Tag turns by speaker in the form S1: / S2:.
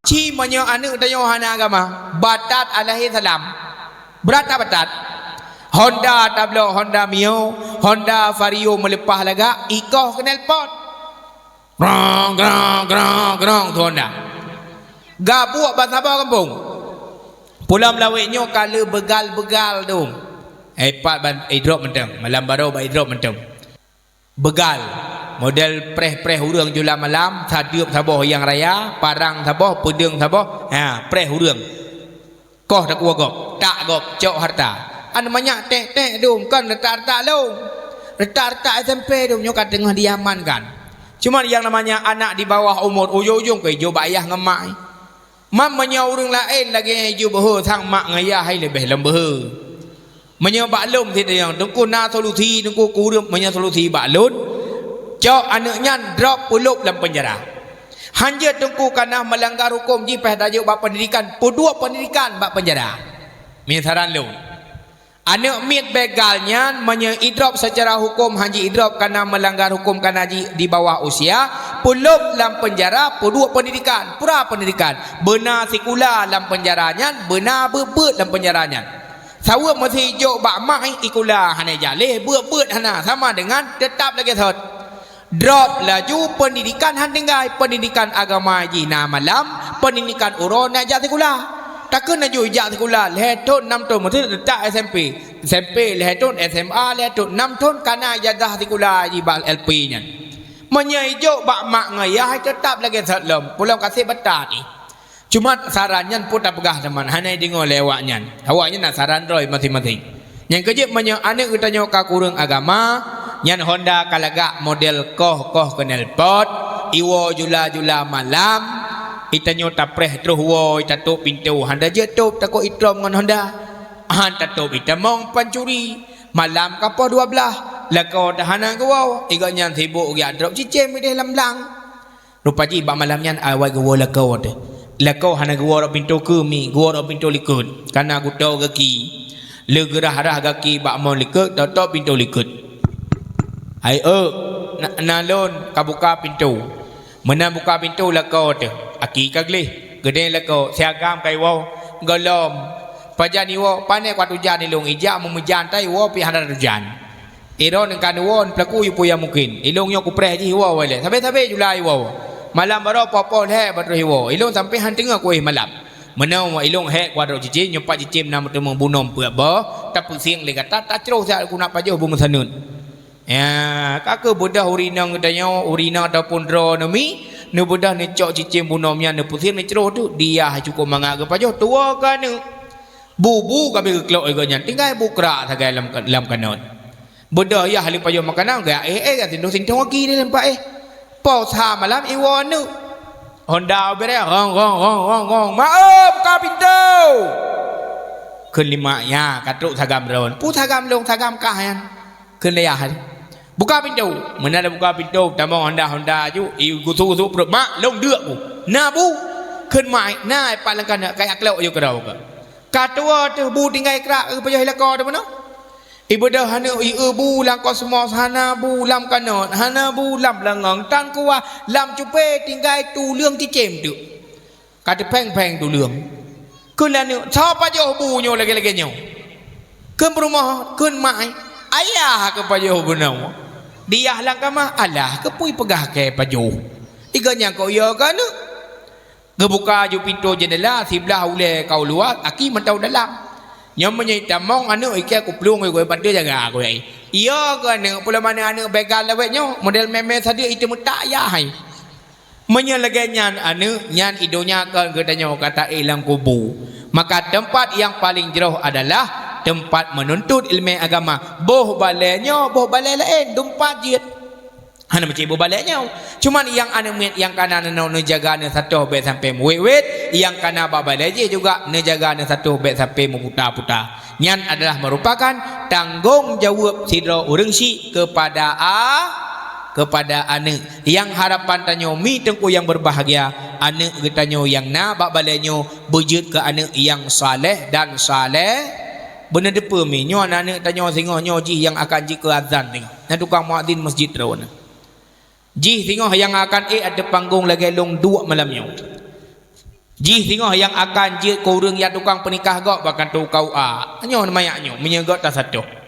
S1: Ci menyo anu dayo hana agama batat alaihi salam berat tak batat Honda tablo Honda Mio Honda Vario melepah laga ikoh kenal pot grong grong grong grong tu Honda gabuk bahasa apa kampung pulau melawiknya kalau begal-begal tu hebat ban drop mentang malam baru ba drop mentang begal model preh-preh urang jula malam sadiup saboh yang raya parang saboh pedeng saboh preh urang koh dak gok tak gok cok harta anu banyak tek-tek dum kan letak-letak lu letak-letak SMP dum nyokat tengah diamankan cuma yang namanya anak di bawah umur ujung-ujung ke jo bayah ngemak mamanya urang lain lagi jo beuh sang mak ngayah hai lebih lembeh menyo baklum ti yang tengku na solusi tengku kurep menyo solusi baklun cok anaknya drop pulup dalam penjara hanya tengku karena melanggar hukum jipeh tajuk bab pendidikan pudua pendidikan bab penjara misaran lu anak mit begalnya menyeidrop secara hukum haji idrop karena melanggar hukum karena di bawah usia pulup dalam penjara pudua pendidikan pura pendidikan benar sekula dalam penjaranya benar bebet dalam penjaranya sawa masih hijau bak mak ikula hana jaleh bebet hana sama dengan tetap lagi thot drop laju pendidikan handenggai pendidikan agama jina malam pendidikan uron najak sekula takkan naju ijak sekolah lehetun 6 tahun mesti letak SMP lehetun SMA lehetun 6 tahun karena ijazah sekolah jibal LP nya menyaijuk bak mak ngayah tetap lagi satlom pulang kasih betat ni cuma sarannya pun tak pegah teman hanai dengar lewatnya awaknya nak saran roy masing-masing yang kejip menyo anak utanya ka kurang agama nyan Honda kalagak model koh kenal pot iwo jula malam itanyo tapreh terus wo itatuk pintu handa je tup takut itrom ngan Honda han tatup itamong pancuri malam kapo 12 lako tahanan ke wow iganya sibuk ya drop cicem di dalam lang rupa ji ba malamnya awai ke wo lako hana ke wo pintu ke mi wo pintu likut karena aku tahu kaki legerah kaki ba mon likut tato pintu likut ai nalon kabuka pintu mana buka pintu lako tu aki kaglih gede lako siagam kai wo golom pajani wo pane kwat hujan ni long ija memujan tai wo pi hana hujan iron kan won pelaku yu puya mungkin ilong yo ku preh ji wo wale sampai julai wo malam baro popol he batro wo ilong sampai han tengah ku malam menau ilong he kwadro cici nyopat cicim nam tu membunom pe ba tapi siang le kata tak cero sia ku nak pajoh bung sanun ya kakak budak urina ngedanyo urina ataupun dro nami nu budak ni cok cicim bunomnya nu pusing ni ceroh tu dia cukup mangak ke pajoh tua kan bubu kabe kelok iganya tinggal bukra sagai dalam kanon budak ya hali pajoh makanan ga kan tindu sing tawaki ni lempak pau sa malam iwon nu Honda bere gong maaf ka pintu kelima ya katuk sagam ron pu sagam long sagam kahan kelaya buka pintu mana ada buka pintu tamang Honda ju gusu perut mak long dek ku nabu keun mai nai palangkan kayak kelok yo kerau ka katua tu bu tinggal krak payah lako tu mana ibu dah hana ibu lang kosmos hana bu lam kanot hana bu lam langang tan kuwa lam cupe tinggal tu lương cicem tu kata peng tu lương keun lan chao pajoh bu nyo lagi nyo keun rumah keun mai ayah ke pajoh benau dia lang kama alah ke pui pegah ke pajoh iganya kau ya kan ngebuka ju pintu jendela sebelah ule kau luar aki mentau dalam nyam menyai tamong anu ikai ku plung ku pada jaga ku ai iya kan pula mana anu begal lawetnya model meme sadia itu mutak ya hai menyelaganya anu nyan idonya kan katanya kata ilang kubu maka tempat yang paling jauh adalah tempat menuntut ilmu agama boh balenya boh balai lain dumpat jit hana macam boh balenya cuman yang anu yang kana nau jaga ne satu bet sampai muwet yang kana babalai juga ne jaga ne satu bet sampai memuta-puta nyan adalah merupakan tanggung jawab sidro urang si kepada ane yang harapan tanyo mi tengku yang berbahagia ane getanyo yang na babalainya bujud ke ane yang saleh dan saleh Benar depa mi nyo anak tanya singoh nyo ji yang akan ji ke azan tengok. Nah tukang muadzin masjid rawan. Ji singoh yang akan ada panggung lagi long 2 malam nyo. Ji singoh yang akan ji korang ya tukang penikah gak bahkan tu kau nyo mayak nyo menyegot tak satu.